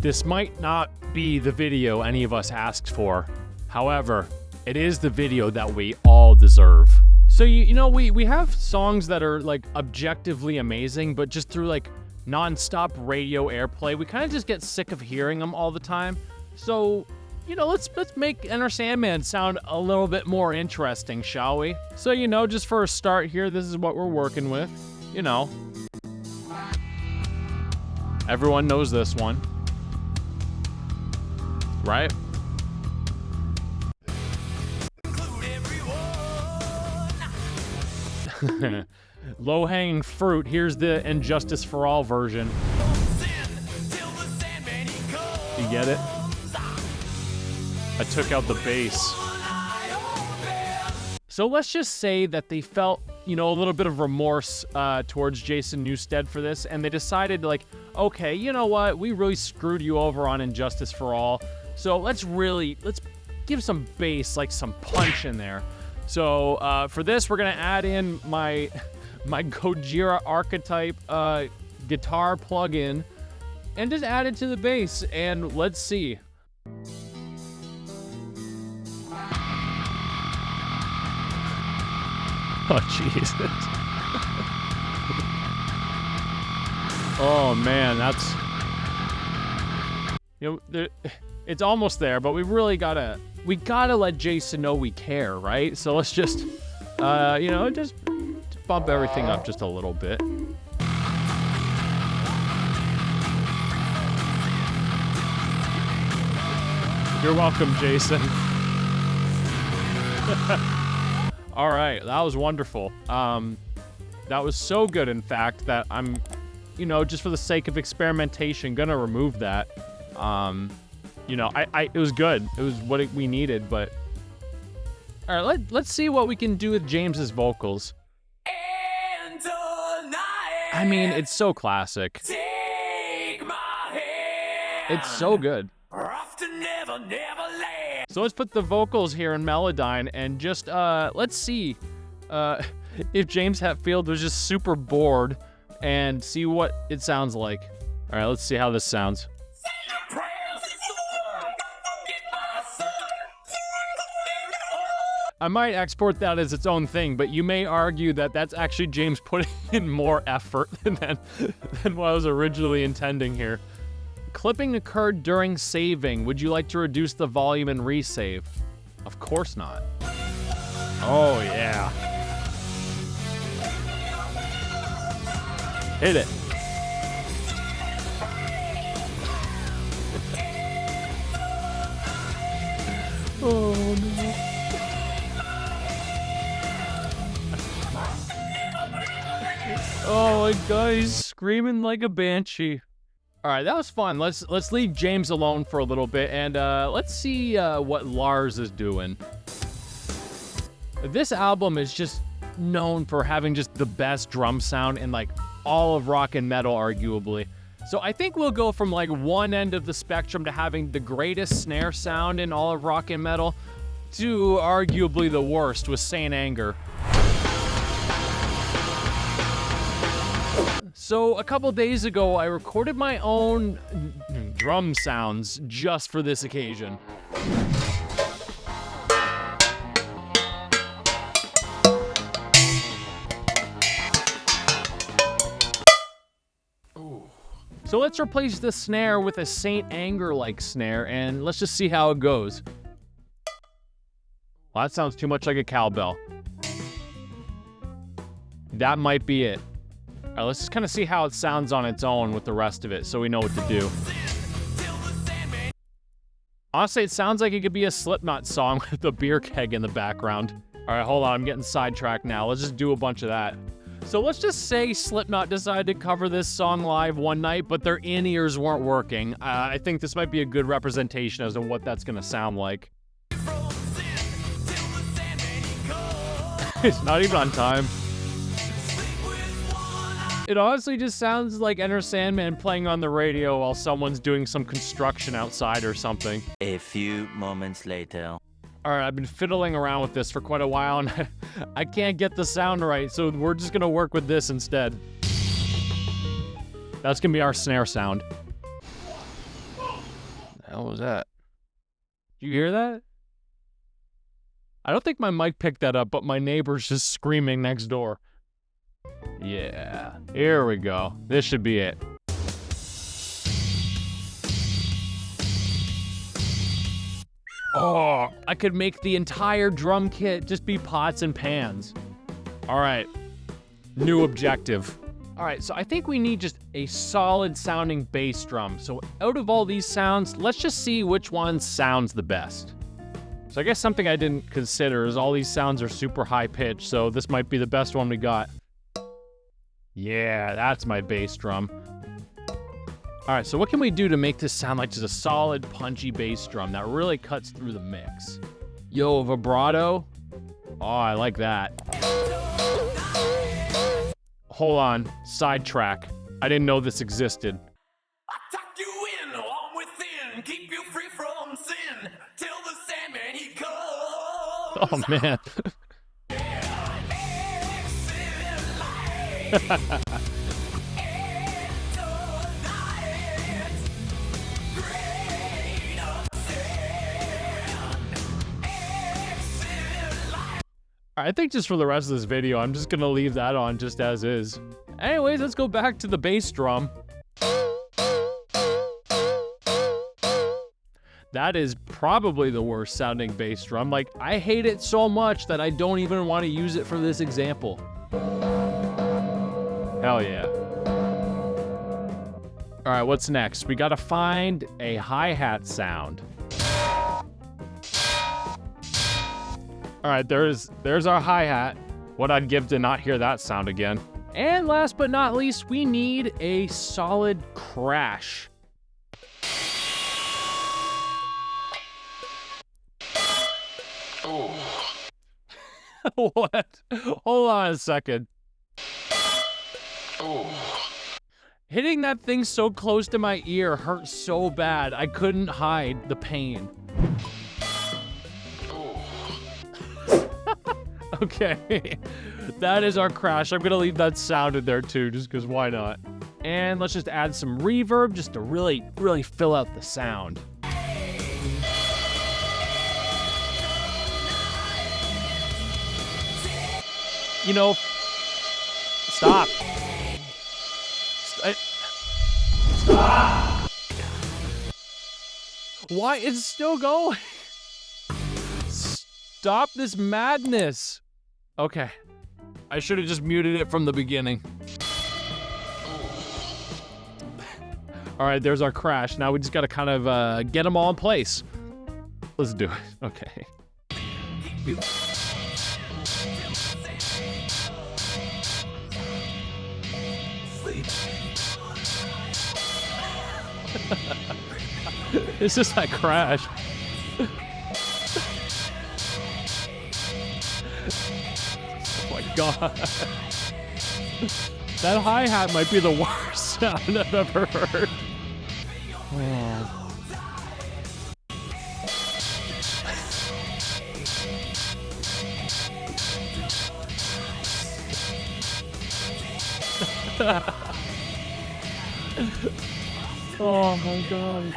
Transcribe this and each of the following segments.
This might not be the video any of us asked for. However, it is the video that we all deserve. So, you know, we have songs that are, like, objectively amazing, but just through, like, non-stop radio airplay, we kind of just get sick of hearing them all the time. So, you know, let's make Enter Sandman sound a little bit more interesting, shall we? So, you know, just for a start here, this is what we're working with. You know. Everyone knows this one. Right? Low-hanging fruit. Here's the Injustice for All version. You get it? I took out the bass. So let's just say that they felt, you know, a little bit of remorse towards Jason Newsted for this, and they decided, like, okay, you know what? We really screwed you over on Injustice for All, so let's give some bass, like some punch in there. So for this, we're gonna add in my Gojira archetype guitar plugin and just add it to the bass, and let's see. Oh, Jesus. Oh, man, that's... You know, it's almost there, but we really gotta let Jason know we care, right? So let's just, you know, just bump everything up just a little bit. You're welcome, Jason. All right, that was wonderful. That was so good, in fact, that I'm, you know, just for the sake of experimentation, gonna remove that. You know, it was good. It was what we needed, but... All right, let's see what we can do with James's vocals. I mean, it's so classic. Take my hand. It's so good. So let's put the vocals here in Melodyne and just, let's see if James Hetfield was just super bored and see what it sounds like. All right, let's see how this sounds. I might export that as its own thing, but you may argue that that's actually James putting in more effort than what I was originally intending here. Clipping occurred during saving. Would you like to reduce the volume and resave? Of course not. Oh, yeah. Hit it. Oh, no. Oh, my guy's screaming like a banshee. All right, that was fun. Let's leave James alone for a little bit, and let's see what Lars is doing. This album is just known for having just the best drum sound in, like, all of rock and metal, arguably. So I think we'll go from, like, one end of the spectrum to having the greatest snare sound in all of rock and metal to arguably the worst with Saint Anger. So a couple days ago, I recorded my own drum sounds just for this occasion. Ooh. So let's replace the snare with a Saint Anger-like snare, and let's just see how it goes. Well, that sounds too much like a cowbell. That might be it. All right, let's just kind of see how it sounds on its own with the rest of it so we know what to do. Honestly, it sounds like it could be a Slipknot song with a beer keg in the background. All right, hold on, I'm getting sidetracked now. Let's just do a bunch of that. So let's just say Slipknot decided to cover this song live one night, but their in-ears weren't working. I think this might be a good representation as to what that's gonna sound like. It's not even on time. It honestly just sounds like Enter Sandman playing on the radio while someone's doing some construction outside or something. A few moments later. Alright, I've been fiddling around with this for quite a while and I can't get the sound right, so we're just gonna work with this instead. That's gonna be our snare sound. hell was that? Did you hear that? I don't think my mic picked that up, but my neighbor's just screaming next door. Yeah, here we go. This should be it. Oh, I could make the entire drum kit just be pots and pans. All right, new objective. All right, so I think we need just a solid sounding bass drum. So out of all these sounds, let's just see which one sounds the best. So I guess something I didn't consider is all these sounds are super high pitched, so this might be the best one we got. Yeah, that's my bass drum. All right, so what can we do to make this sound like just a solid, punchy bass drum that really cuts through the mix? Yo, vibrato. Oh, I like that. Hold on, sidetrack. I didn't know this existed. I tuck you in, warm within, keep you free from sin, till the Sandman he comes. Oh, man. I think just for the rest of this video, I'm just gonna leave that on just as is. Anyways, let's go back to the bass drum. That is probably the worst sounding bass drum. Like, I hate it so much that I don't even want to use it for this example. Hell yeah. All right, what's next? We gotta find a hi-hat sound. All right, there's our hi-hat. What I'd give to not hear that sound again. And last but not least, we need a solid crash. Oh. What? Hold on a second. Oh. Hitting that thing so close to my ear hurt so bad, I couldn't hide the pain. Okay, that is our crash. I'm gonna leave that sound in there too, just because why not? And let's just add some reverb just to really fill out the sound. You know, stop. Stop. Why is it still going? Stop this madness. Okay. I should have just muted it from the beginning. All right, there's our crash. Now we just got to kind of get them all in place. Let's do it. Okay. It's just that crash. Oh my god. That hi-hat might be the worst sound I've ever heard. Oh. Oh my god.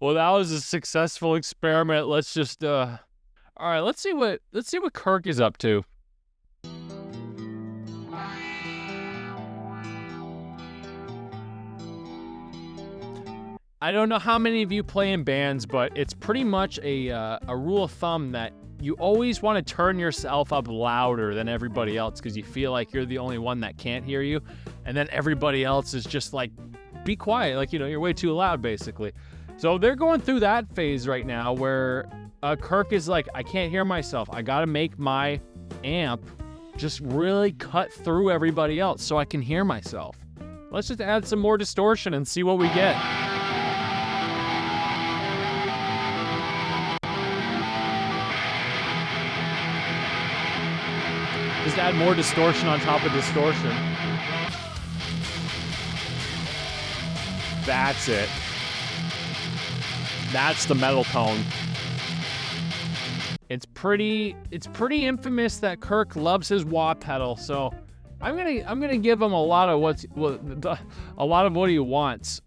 Well, that was a successful experiment. Let's just all right, let's see what Kirk is up to. I don't know how many of you play in bands, but it's pretty much a rule of thumb that you always want to turn yourself up louder than everybody else because you feel like you're the only one that can't hear you, and then everybody else is just like, be quiet, like, you know, you're way too loud, basically. So they're going through that phase right now where Kirk is like, I can't hear myself. I got to make my amp just really cut through everybody else so I can hear myself. Let's just add some more distortion and see what we get. Just add more distortion on top of distortion. That's it. That's the metal tone. It's pretty infamous that Kirk loves his wah pedal, so I'm gonna give him a lot of a lot of what he wants.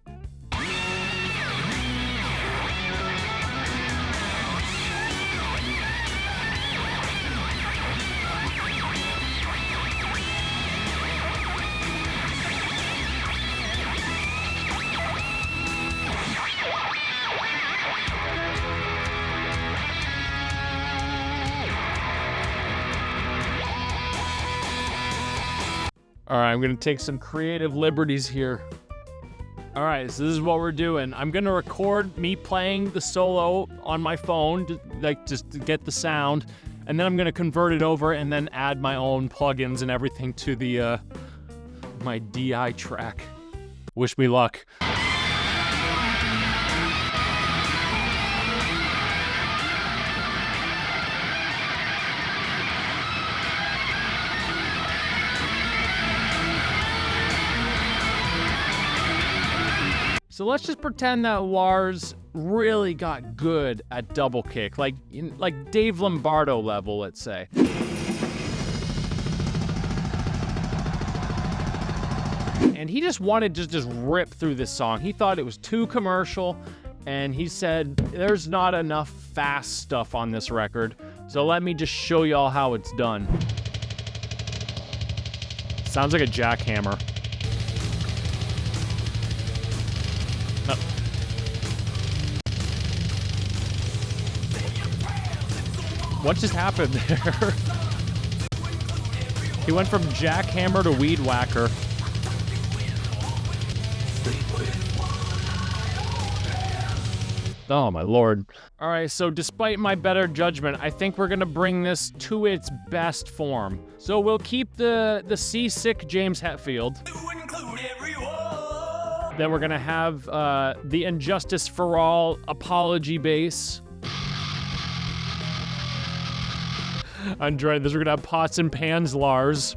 All right, I'm gonna take some creative liberties here. All right, so this is what we're doing. I'm gonna record me playing the solo on my phone, just to get the sound, and then I'm gonna convert it over and then add my own plugins and everything to the my DI track. Wish me luck. So let's just pretend that Lars really got good at double kick, like Dave Lombardo level, let's say. And he just wanted to just rip through this song. He thought it was too commercial, and he said, there's not enough fast stuff on this record, so let me just show y'all how it's done. Sounds like a jackhammer. What just happened there? He went from jackhammer to weed whacker. Oh my lord. All right, so despite my better judgment, I think we're gonna bring this to its best form. So we'll keep the seasick James Hetfield. Then we're gonna have the Injustice for All apology bass. I'm enjoying this. We're gonna have Pots and Pans Lars.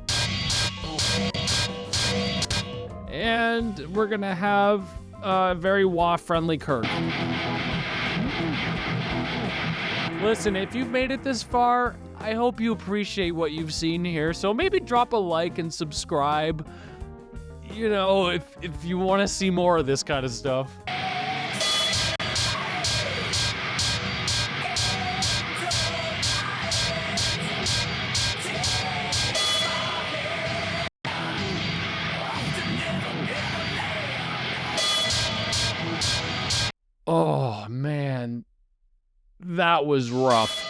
And we're gonna have very wah-friendly Kirk. Listen, if you've made it this far, I hope you appreciate what you've seen here. So maybe drop a like and subscribe. You know, if you want to see more of this kind of stuff. Oh, man. That was rough.